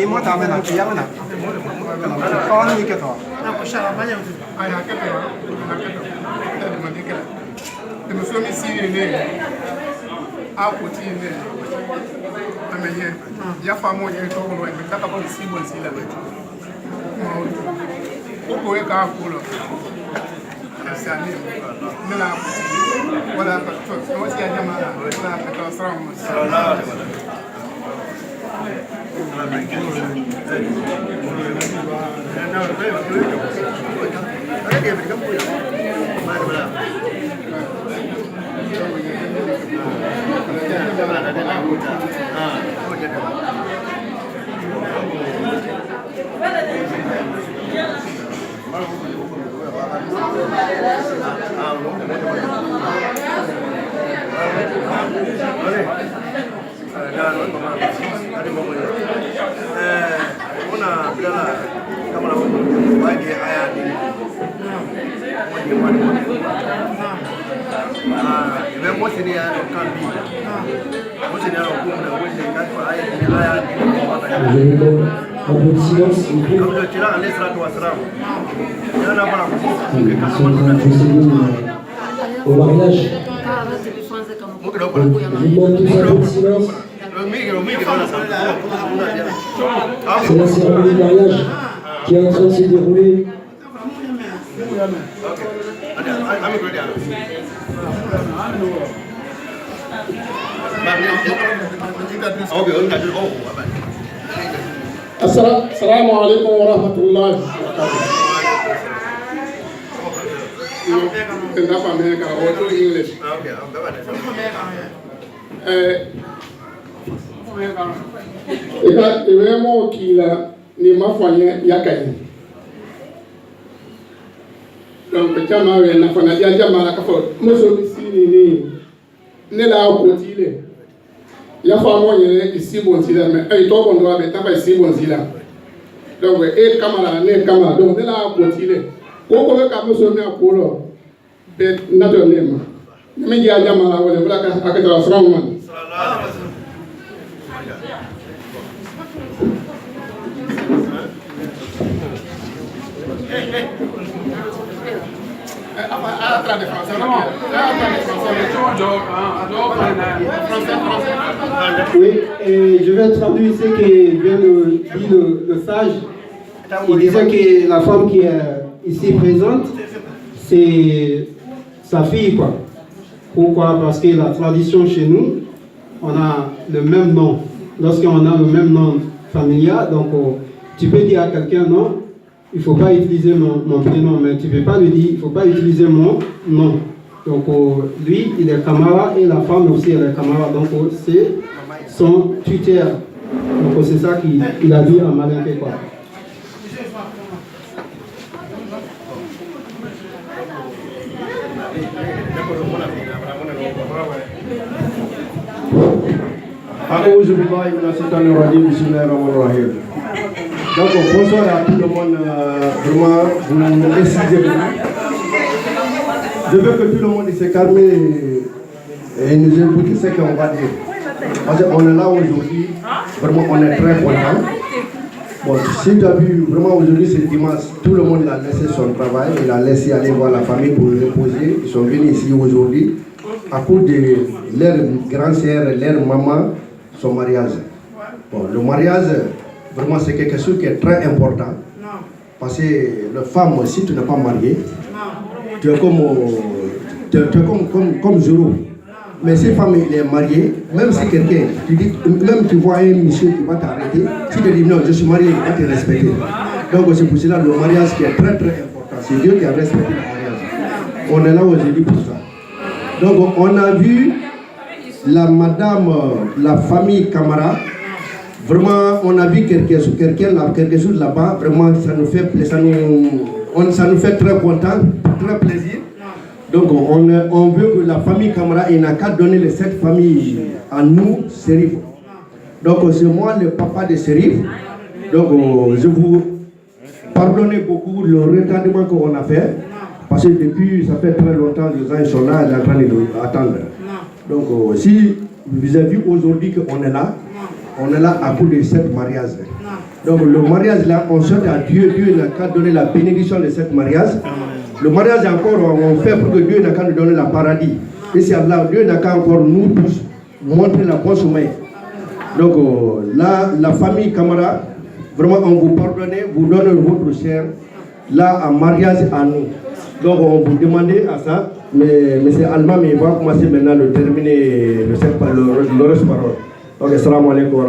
Et moi, t'as amené un peu, yamana. Quand on y est que toi. Un peu de silence, s'il vous plaît. Ils sont en train de procéder au mariage. Je vous demande tous un peu de silence. C'est la cérémonie de mariage qui est en train de se dérouler. Assalamu alaikum wa rahmatullahi wa ya famo yele isi bonzila mais ay to bon doit beta ba isi bonzila donc e kamala ne kamala donc de la continuer ko ka mo so mi akoro be na to lema mi ya jamala wala wala ka akata sallallahu man Oui, et je vais traduire ce que vient de dire le sage. Il disait que la femme qui est ici présente, c'est sa fille, quoi. Pourquoi? Parce que la tradition chez nous, on a le même nom. Lorsqu'on a le même nom familial, donc tu peux dire à quelqu'un non, il ne faut pas utiliser mon prénom, mais tu ne peux pas lui dire, il ne faut pas utiliser mon nom. Donc lui, il est Kamara et la femme aussi, elle est Kamara. Donc c'est son tuteur. Donc c'est ça qu'il a dit en malinqué, quoi. Donc bonsoir à tout le monde, vraiment vous m'excusez. Je veux que tout le monde se calme et nous écouter ce qu'on va dire. Parce qu'on est là aujourd'hui, vraiment on est très content. Bon, si tu as vu, vraiment aujourd'hui c'est dimanche, tout le monde a laissé son travail, il a laissé aller voir la famille pour reposer. Ils sont venus ici aujourd'hui à cause de leur grand-sœur, leur maman, son mariage. Bon, le mariage, vraiment c'est quelque chose qui est très important. Parce que la femme, si tu n'es pas marié, tu es comme zéro. Mais si femme il est mariée, même si quelqu'un, même tu vois un monsieur qui va t'arrêter, si tu dis non, je suis marié, il va te respecter. Donc c'est pour cela le mariage qui est très très important. C'est Dieu qui a respecté le mariage. On est là aujourd'hui pour ça. Donc on a vu la madame, la famille Kamara. Vraiment, on a vu quelque chose là-bas. Vraiment, ça nous fait très content, très plaisir. Donc, on veut que la famille Kamara, il n'a qu'à donner cette famille à nous, Serif. Donc, c'est moi le papa de Serif. Donc, je vous pardonne beaucoup le retardement qu'on a fait. Parce que depuis, ça fait très longtemps, les gens sont là, ils sont en train d'attendre. Donc, si vous avez vu aujourd'hui qu'on est là. On est là à cause de cette mariage. Donc le mariage là, on souhaite à Dieu, Dieu n'a qu'à donner la bénédiction de cette mariage. Le mariage encore, on fait pour que Dieu n'a qu'à nous donner le paradis. Et c'est Allah, Dieu n'a qu'à encore nous tous montrer la bonne chemin. Donc là, la famille Camara, vraiment on vous pardonne, vous donne votre chair là en mariage à nous. Donc on vous demandait à ça, mais M. Alma il va commencer maintenant à terminer le reste parole. Ok, salam alaikum.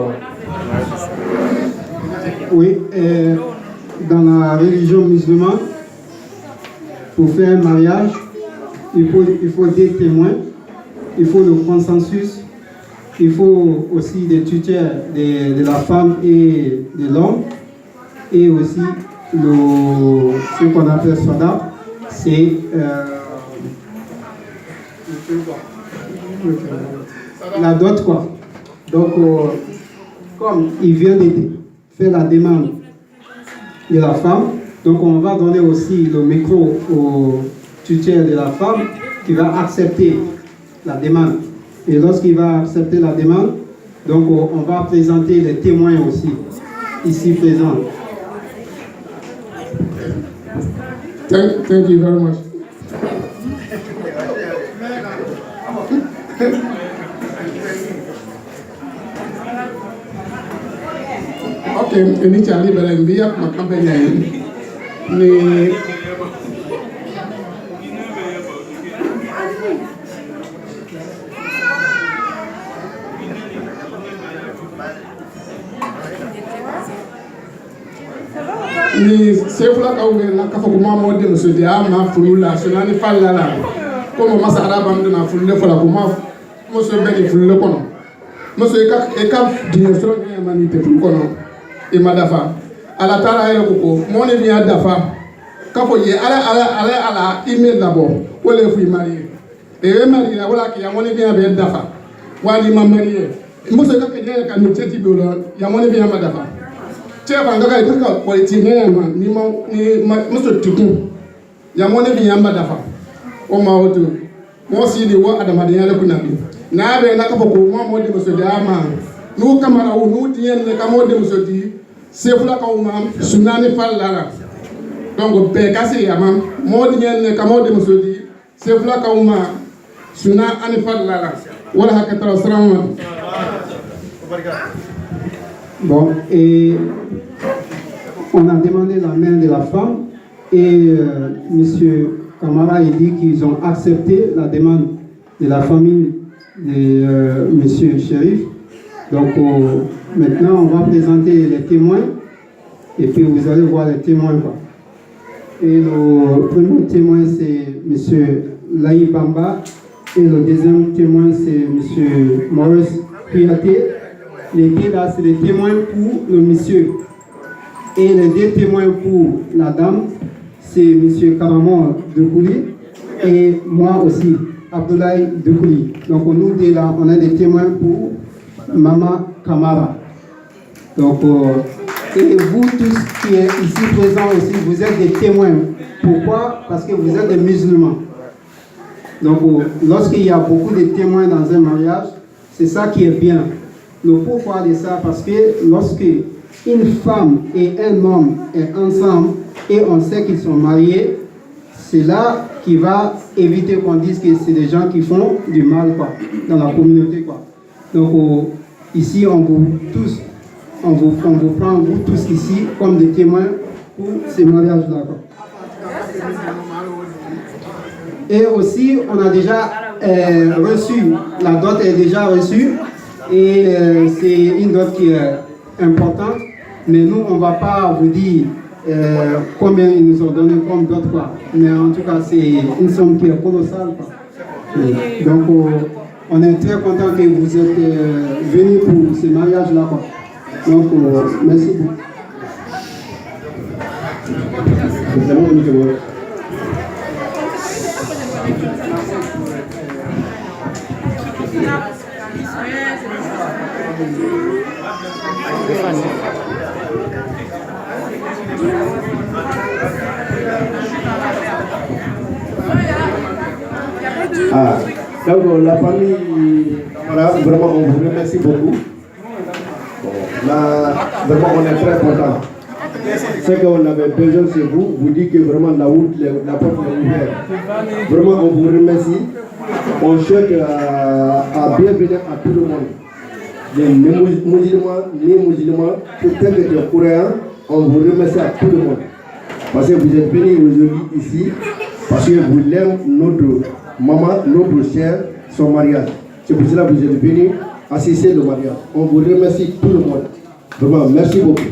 Oui, dans la religion musulmane, pour faire un mariage, il faut des témoins, il faut le consensus, il faut aussi des tuteurs de la femme et de l'homme, et aussi ce qu'on appelle sada, c'est la dot quoi. Donc, comme il vient de faire la demande de la femme, donc on va donner aussi le micro au tuteur de la femme qui va accepter la demande. Et lorsqu'il va accepter la demande, donc on va présenter les témoins aussi, ici présents. Thank you very much. Ok, ini Charlie Belen biak makampenya ni ni sefula kawe na kafa kuma mode no sodi ama fulula so na ni fallala ko mo masara bam na fulle fola kuma mo so be ni fulle kono mo so e ka di so ni mani te fu kono e madafa ala tara e ko mo ne biya dafa kafo ye ala email labo wala fu mari e mari la wala ki ya mo ne biya be dafa wani mamari mo so ka ke ka ni teti be lo ya mo ne biya madafa Chef angaka ikaka quality ngema ni muso tukun ya mone bi yamba dafa o ma oto mo si di wo adama de yale kunabi na be na ka ko mo de muso de ama nu kamara o nu di yen ka mo de muso di sefula ka o ma sunani fallara donc be kasi ya mam mo di yen ka mo de muso di sefula ka o ma suna ani fallara wala hakata salamu. Bon, et on a demandé la main de la femme et M. Camara a dit qu'ils ont accepté la demande de la famille de M. Chérif. Donc maintenant on va présenter les témoins et puis vous allez voir les témoins. Quoi. Et le premier témoin c'est M. Laï Bamba et le deuxième témoin c'est M. Maurice Piaté. Les deux là, c'est les témoins pour le monsieur. Et les deux témoins pour la dame, c'est M. Karamon Dekouli et moi aussi, Abdoulaye Dekouli. Donc nous deux là, on a des témoins pour Maman Kamara. Donc, et vous tous qui êtes ici présents aussi, vous êtes des témoins. Pourquoi? Parce que vous êtes des musulmans. Donc lorsqu'il y a beaucoup de témoins dans un mariage, c'est ça qui est bien. Le pourquoi de ça, parce que lorsque une femme et un homme sont ensemble et on sait qu'ils sont mariés, c'est là qui va éviter qu'on dise que c'est des gens qui font du mal quoi, dans la communauté. Quoi. Donc ici, on vous prend vous tous ici comme des témoins pour ces mariages-là. Et aussi, on a déjà reçu, la dot est déjà reçue. Et c'est une dot qui est importante, mais nous, on ne va pas vous dire combien ils nous ont donné comme dot, quoi. Mais en tout cas, c'est une somme qui est colossale. Quoi. Donc, on est très content que vous êtes venus pour ce mariage-là. Quoi. Donc, merci beaucoup. Donc la famille Camara, vraiment on vous remercie beaucoup. Là, vraiment on est très content. C'est qu'on avait besoin chez vous, vous dites que vraiment la route, la porte est ouverte. Vraiment on vous remercie. On souhaite à bienvenue à tout le monde. Les musulmans, peut-être que les Coréens, on vous remercie à tout le monde. Parce que vous êtes venus aujourd'hui ici, parce que vous aimez notre maman, notre chère, son mariage. C'est pour cela que vous êtes venus assister le mariage. On vous remercie tout le monde. Vraiment, merci beaucoup.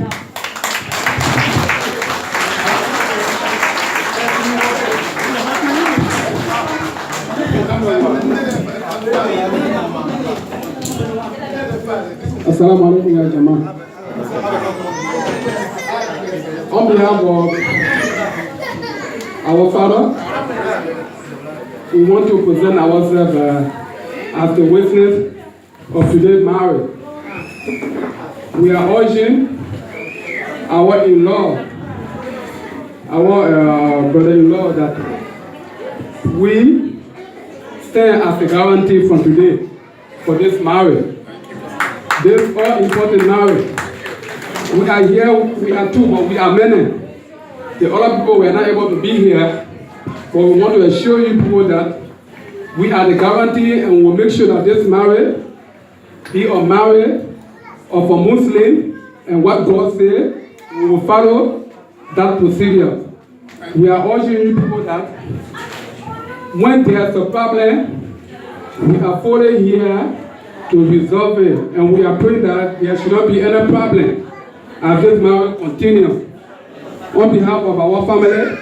Assalamu alaikum ya Jama. On behalf of our father, we want to present ourselves as the witness of today's marriage. We are urging our in-law, our brother-in-law, that we stand as a guarantee from today for this marriage. This all important marriage. We are here, we are two, but we are many. The other people were not able to be here, but we want to assure you people that we are the guarantee and we'll make sure that this marriage be a marriage of a Muslim, and what God said, we will follow that procedure. We are urging you people that when there's a problem, we are fully here to resolve it, and we are praying that there should not be any problem as this marriage continues. On behalf of our family,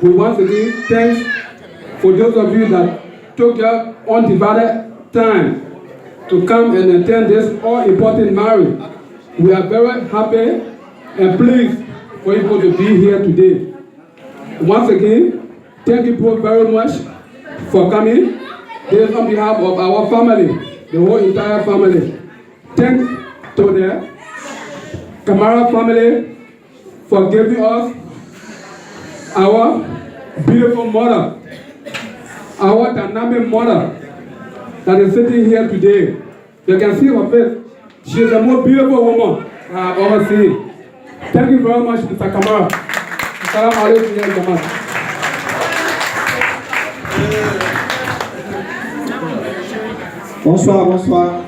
we once again thank for those of you that took your undivided time to come and attend this all-important marriage. We are very happy and pleased for you to be here today. Once again, thank you both very much for coming. This is on behalf of our family, the whole entire family. Thanks to the Camara family for giving us our beautiful mother, our dynamic mother that is sitting here today. You can see her face. She is the most beautiful woman I have ever seen. Thank you very much, Mr. Camara. Assalamu alaikum ya Jamaat. Bonsoir, bonsoir.